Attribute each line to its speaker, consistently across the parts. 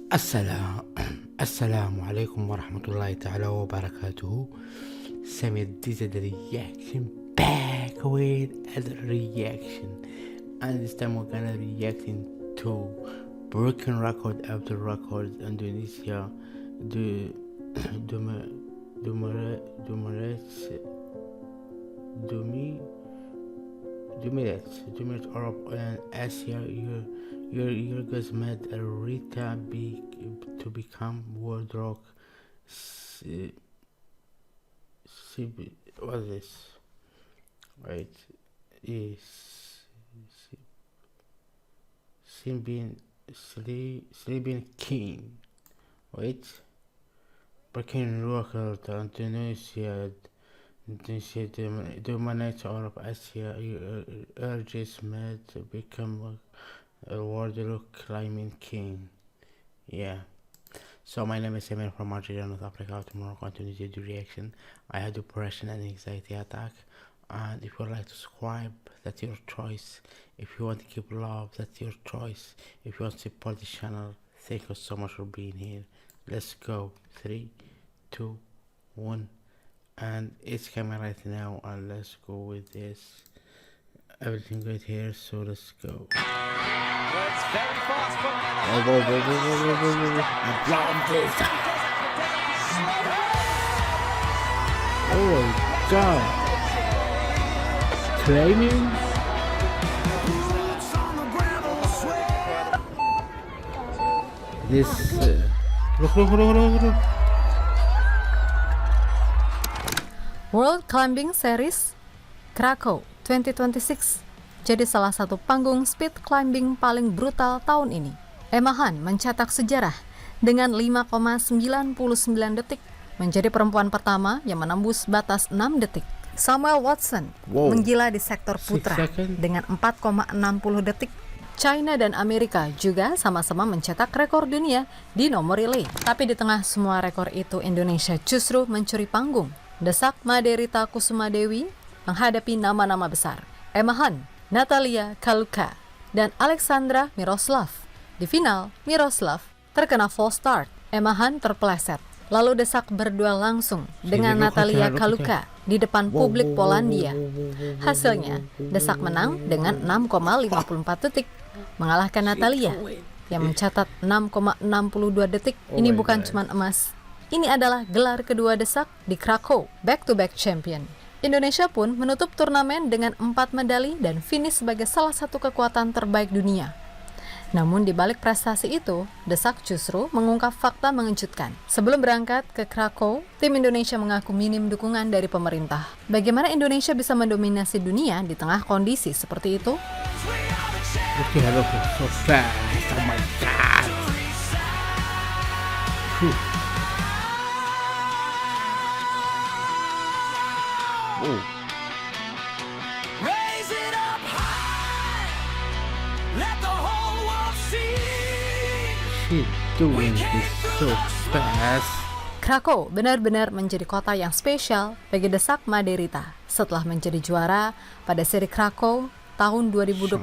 Speaker 1: السلام السلام عليكم ورحمة الله تعالى وبركاته. Sammy this is the reaction back with another reaction, and this time we're gonna reacting to broken record after record Indonesia the Dumirets Europe and Asia. Your guys made a Rita to become world rock. What is this? Right, is Sleeping King. Wait, breaking record Indonesia dominates Europe, Asia. Urges made to become a world rock climbing king. Yeah. So my name is Emil from Algeria, North Africa. Tomorrow continue to do reaction. I had depression and anxiety attack. And if you would like to subscribe, that's your choice. If you want to keep love, that's your choice. If you want to support the channel, thank you so much for being here. Let's go. 3, 2, 1. And it's coming right now, and let's go with this. Everything good here, so let's go.
Speaker 2: It's very fast from
Speaker 1: I love this. Oh my god. Claiming? This look.
Speaker 3: World Climbing Series Krakow 2026 jadi salah satu panggung speed climbing paling brutal tahun ini. Emma Han mencetak sejarah dengan 5,99 detik, menjadi perempuan pertama yang menembus batas 6 detik. Samuel Watson menggila di sektor putra dengan 4,60 detik. China dan Amerika juga sama-sama mencetak rekor dunia di nomor relay. Tapi di tengah semua rekor itu, Indonesia justru mencuri panggung. Desak Maderita Kusumadewi menghadapi nama-nama besar. Emma Han, Natalia Kaluka, dan Alexandra Miroslav. Di final, Miroslav terkena false start. Emma Han terpeleset. Lalu Desak berduel langsung dengan Natalia Kaluka di depan publik Polandia. Hasilnya, Desak menang dengan 6,54 detik, mengalahkan Natalia yang mencatat 6,62 detik. Ini bukan cuma emas. Ini adalah gelar kedua Desak di Krakow, back-to-back champion. Indonesia pun menutup turnamen dengan 4 medali dan finish sebagai salah satu kekuatan terbaik dunia. Namun di balik prestasi itu, Desak justru mengungkap fakta mengejutkan. Sebelum berangkat ke Krakow, tim Indonesia mengaku minim dukungan dari pemerintah. Bagaimana Indonesia bisa mendominasi dunia di tengah kondisi seperti itu?
Speaker 1: Okay, hello, so fast. Oh my god. Oh.
Speaker 2: Raise it up high, let the whole world see.
Speaker 1: She's doing this so fast.
Speaker 3: Krakow benar-benar menjadi kota yang spesial bagi Desak Maderita. Setelah menjadi juara pada seri Krakow tahun 2025,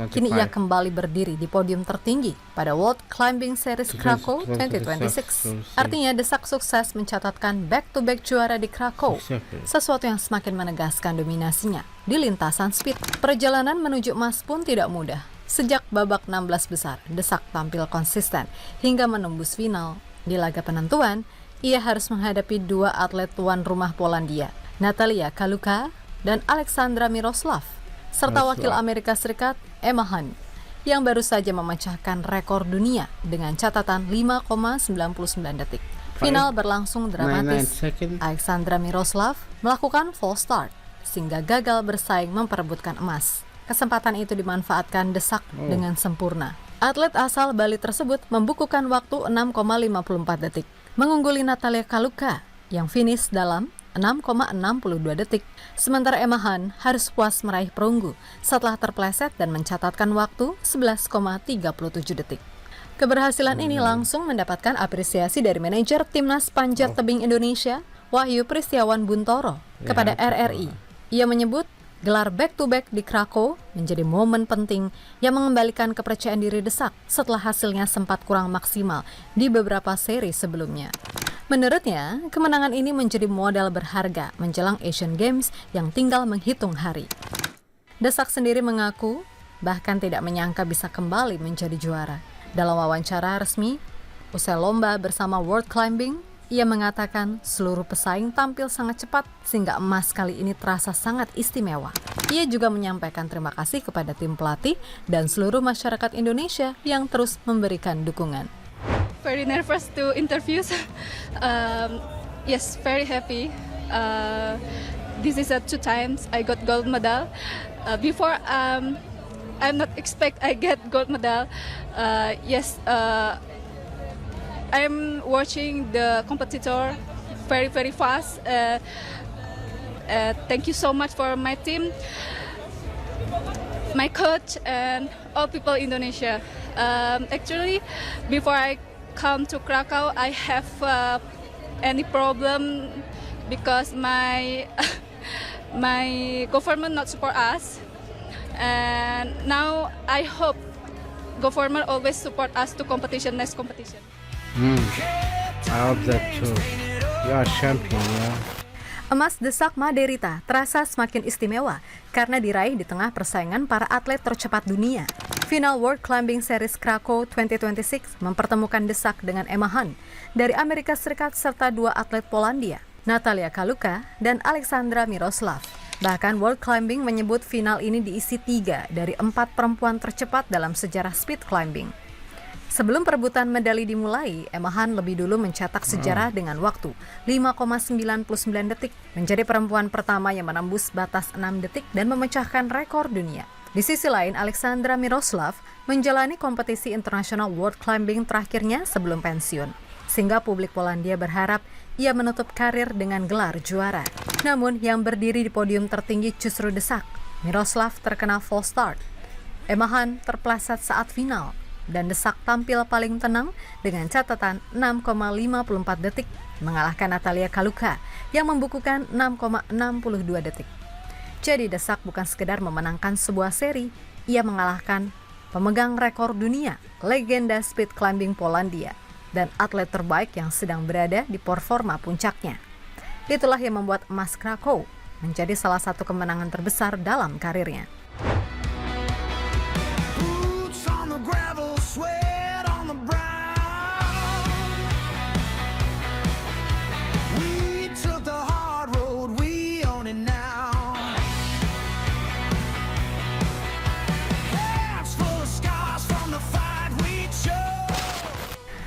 Speaker 3: kini ia kembali berdiri di podium tertinggi pada World Climbing Series Krakow 2026. Artinya Desak sukses mencatatkan back-to-back juara di Krakow, sesuatu yang semakin menegaskan dominasinya di lintasan speed. Perjalanan menuju emas pun tidak mudah. Sejak babak 16 besar, Desak tampil konsisten hingga menembus final. Di laga penentuan, ia harus menghadapi dua atlet tuan rumah Polandia, Natalia Kaluka dan Alexandra Miroslav, serta wakil Amerika Serikat Emma Han yang baru saja memecahkan rekor dunia dengan catatan 5,99 detik. Final berlangsung dramatis. Alexandra Miroslav melakukan false start sehingga gagal bersaing memperebutkan emas. Kesempatan itu dimanfaatkan Desak dengan sempurna. Atlet asal Bali tersebut membukukan waktu 6,54 detik, mengungguli Natalia Kaluka yang finish dalam 6,62 detik. Sementara Emma Han harus puas meraih perunggu setelah terpleset dan mencatatkan waktu 11,37 detik. Keberhasilan ini langsung mendapatkan apresiasi dari manajer Timnas Panjat Tebing Indonesia, Wahyu Pristiawan Buntoro, kepada RRI. Ia menyebut Gelar back-to-back di Krakow menjadi momen penting yang mengembalikan kepercayaan diri Desak setelah hasilnya sempat kurang maksimal di beberapa seri sebelumnya. Menurutnya, kemenangan ini menjadi modal berharga menjelang Asian Games yang tinggal menghitung hari. Desak sendiri mengaku bahkan tidak menyangka bisa kembali menjadi juara. Dalam wawancara resmi, usai lomba bersama World Climbing, ia mengatakan seluruh pesaing tampil sangat cepat sehingga emas kali ini terasa sangat istimewa. Ia juga menyampaikan terima kasih kepada tim pelatih dan seluruh masyarakat Indonesia yang terus memberikan dukungan.
Speaker 4: Very nervous to interviews. Yes, very happy. This is 2 times I got gold medal. Before I'm not expect I get gold medal. Yes. I'm watching the competitor very fast. Thank you so much for my team, my coach, and all people Indonesia. Actually, before I come to Krakow, I have any problem because my my government not support us, and now I hope government always support us to next competition.
Speaker 1: I hope that too. You are champion, ya.
Speaker 3: Emas Desak Maderita terasa semakin istimewa karena diraih di tengah persaingan para atlet tercepat dunia. Final World Climbing Series Krakow 2026 mempertemukan Desak dengan Emma Hunt dari Amerika Serikat serta 2 atlet Polandia, Natalia Kaluka dan Aleksandra Miroslav. Bahkan World Climbing menyebut final ini diisi 3 dari 4 perempuan tercepat dalam sejarah speed climbing. Sebelum perebutan medali dimulai, Emma Hunt lebih dulu mencetak sejarah dengan waktu 5,99 detik, menjadi perempuan pertama yang menembus batas 6 detik dan memecahkan rekor dunia. Di sisi lain, Aleksandra Miroslav menjalani kompetisi internasional World Climbing terakhirnya sebelum pensiun, sehingga publik Polandia berharap ia menutup karir dengan gelar juara. Namun, yang berdiri di podium tertinggi justru Desak. Miroslav terkena false start. Emma Hunt terpleset saat final, dan Desak tampil paling tenang dengan catatan 6,54 detik, mengalahkan Natalia Kaluka yang membukukan 6,62 detik. Jadi Desak bukan sekedar memenangkan sebuah seri, ia mengalahkan pemegang rekor dunia, legenda speed climbing Polandia, dan atlet terbaik yang sedang berada di performa puncaknya. Itulah yang membuat emas Krakow menjadi salah satu kemenangan terbesar dalam karirnya.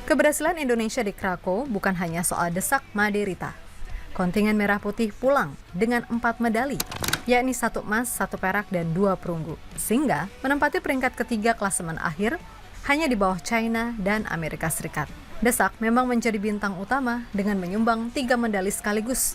Speaker 3: Keberhasilan Indonesia di Krakow bukan hanya soal Desak Maderita. Kontingen Merah Putih pulang dengan 4 medali, yakni 1 emas, 1 perak, dan 2 perunggu, sehingga menempati peringkat ketiga klasemen akhir hanya di bawah China dan Amerika Serikat. Desak memang menjadi bintang utama dengan menyumbang 3 medali sekaligus.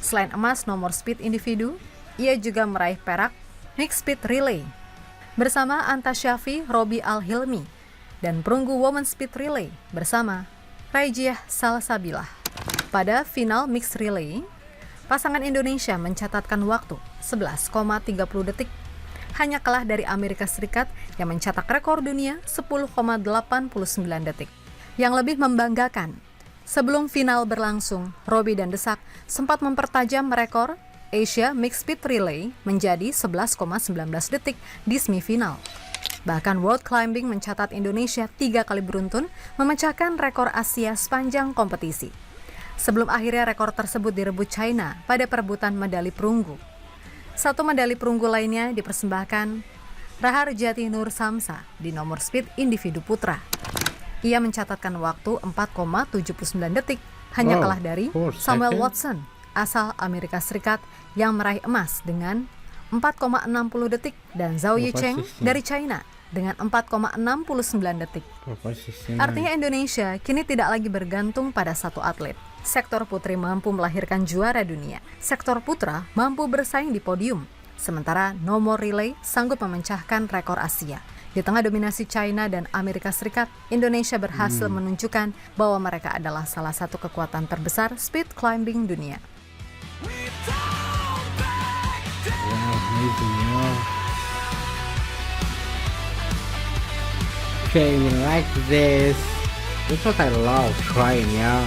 Speaker 3: Selain emas nomor speed individu, ia juga meraih perak mixed speed relay bersama Anta Syafi, Robi Al-Hilmi, dan perunggu Women Speed Relay bersama Raijiah Salsabilah. Pada final Mixed Relay, pasangan Indonesia mencatatkan waktu 11,30 detik, hanya kalah dari Amerika Serikat yang mencetak rekor dunia 10,89 detik. Yang lebih membanggakan, sebelum final berlangsung, Robi dan Desak sempat mempertajam rekor Asia Mixed Speed Relay menjadi 11,19 detik di semifinal. Bahkan World Climbing mencatat Indonesia 3 kali beruntun memecahkan rekor Asia sepanjang kompetisi. Sebelum akhirnya rekor tersebut direbut China pada perebutan medali perunggu. 1 medali perunggu lainnya dipersembahkan Rahar Jati Nur Samsa di nomor speed individu putra. Ia mencatatkan waktu 4,79 detik, hanya kalah dari Samuel Watson asal Amerika Serikat yang meraih emas dengan 4,60 detik dan Zhao Yicheng dari China dengan 4,69 detik. Artinya Indonesia kini tidak lagi bergantung pada satu atlet. Sektor putri mampu melahirkan juara dunia. Sektor putra mampu bersaing di podium. Sementara nomor relay sanggup memecahkan rekor Asia. Di tengah dominasi China dan Amerika Serikat, Indonesia berhasil menunjukkan bahwa mereka adalah salah satu kekuatan terbesar speed climbing dunia.
Speaker 1: amazing, you know. Training like this. That's what I love trying, yeah.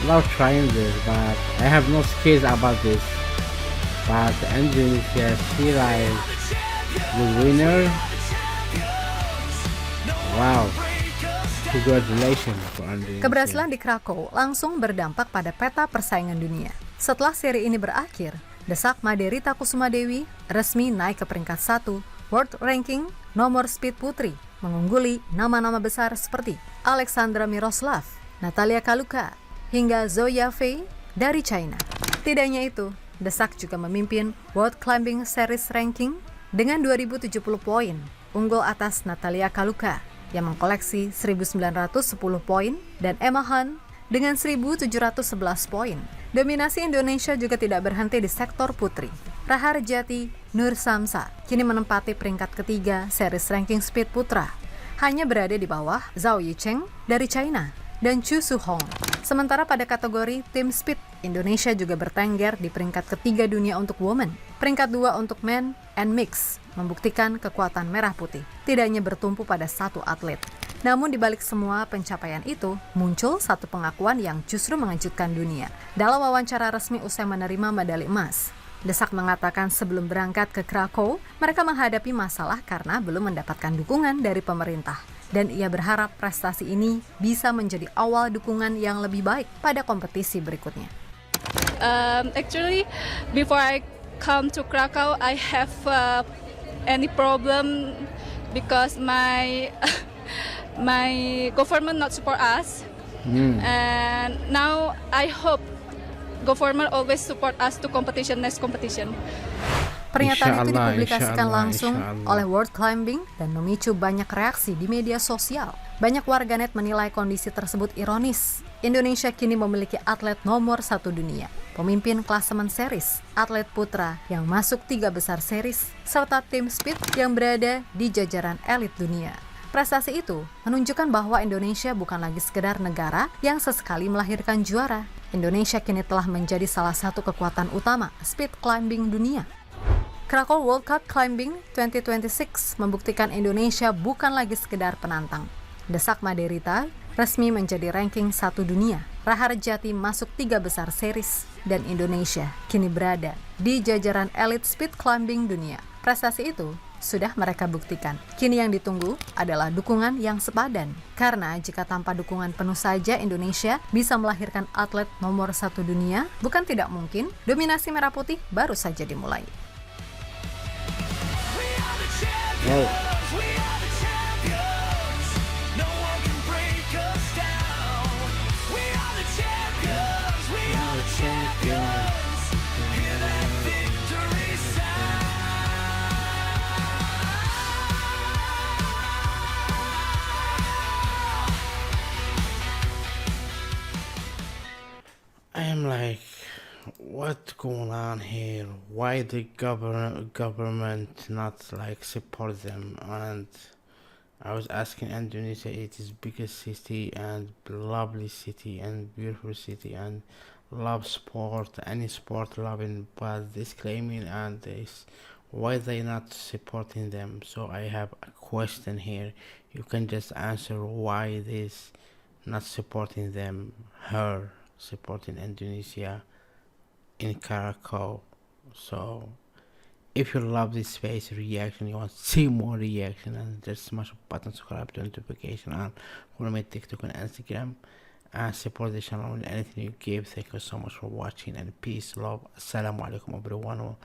Speaker 1: Love trying this, but I have no skills about this. But Indonesia, she like the winner. Wow. Congratulations for Indonesia.
Speaker 3: Keberhasilan di Krakow langsung berdampak pada peta persaingan dunia. Setelah seri ini berakhir, Desak Maderita Kusuma Dewi resmi naik ke peringkat 1 World Ranking nomor speed putri, mengungguli nama-nama besar seperti Alexandra Miroslav, Natalia Kaluka, hingga Zhou Yafei dari China. Tidak hanya itu, Desak juga memimpin World Climbing Series Ranking dengan 2070 poin, unggul atas Natalia Kaluka yang mengkoleksi 1910 poin dan Emma Han dengan 1711 poin. Dominasi Indonesia juga tidak berhenti di sektor putri. Raharjati Nur Samsa kini menempati peringkat ketiga series ranking speed putra, hanya berada di bawah Zhao Yicheng dari China dan Chu Su-hong. Sementara pada kategori tim speed, Indonesia juga bertengger di peringkat ketiga dunia untuk women, peringkat 2 untuk men and mix, membuktikan kekuatan merah putih tidak hanya bertumpu pada satu atlet. Namun di balik semua pencapaian itu, muncul satu pengakuan yang justru mengejutkan dunia. Dalam wawancara resmi usai menerima medali emas, Desak mengatakan sebelum berangkat ke Krakow, mereka menghadapi masalah karena belum mendapatkan dukungan dari pemerintah. Dan ia berharap prestasi ini bisa menjadi awal dukungan yang lebih baik pada kompetisi berikutnya.
Speaker 4: Actually, before I come to Krakow, I have any problem because my government not support us, and now I hope government always support us to next competition.
Speaker 3: Pernyataan itu dipublikasikan
Speaker 1: Insyaallah,
Speaker 3: langsung
Speaker 1: Insyaallah.
Speaker 3: oleh World Climbing dan memicu banyak reaksi di media sosial. Banyak warganet menilai kondisi tersebut ironis. Indonesia kini memiliki atlet nomor 1 dunia, pemimpin klasemen series, atlet putra yang masuk 3 besar series, serta tim speed yang berada di jajaran elit dunia. Prestasi itu menunjukkan bahwa Indonesia bukan lagi sekedar negara yang sesekali melahirkan juara. Indonesia kini telah menjadi salah satu kekuatan utama speed climbing dunia. Krakow World Cup Climbing 2026 membuktikan Indonesia bukan lagi sekedar penantang. Desak Maderita resmi menjadi ranking 1 dunia. Raharjati masuk 3 besar series dan Indonesia kini berada di jajaran elit speed climbing dunia. Prestasi itu sudah mereka buktikan. Kini yang ditunggu adalah dukungan yang sepadan. Karena jika tanpa dukungan penuh saja Indonesia bisa melahirkan atlet nomor 1 dunia, bukan tidak mungkin dominasi merah putih baru saja dimulai.
Speaker 1: Wow. I'm like, what's going on here? Why the government not like support them? And I was asking Indonesia, it is biggest city and lovely city and beautiful city and love sport, any sport loving, but this claiming and this, why they not supporting them? So I have a question here. You can just answer why this not supporting them, her supporting Indonesia in Krakow. So if you love this space reaction, you want to see more reaction, and there's smash button, subscribe to notification, and follow my TikTok and Instagram, and support the channel with anything you give. Thank you so much for watching, and peace, love. Assalamu alaikum everyone wa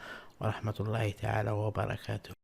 Speaker 1: rahmatullahi ta'ala wa barakatuh.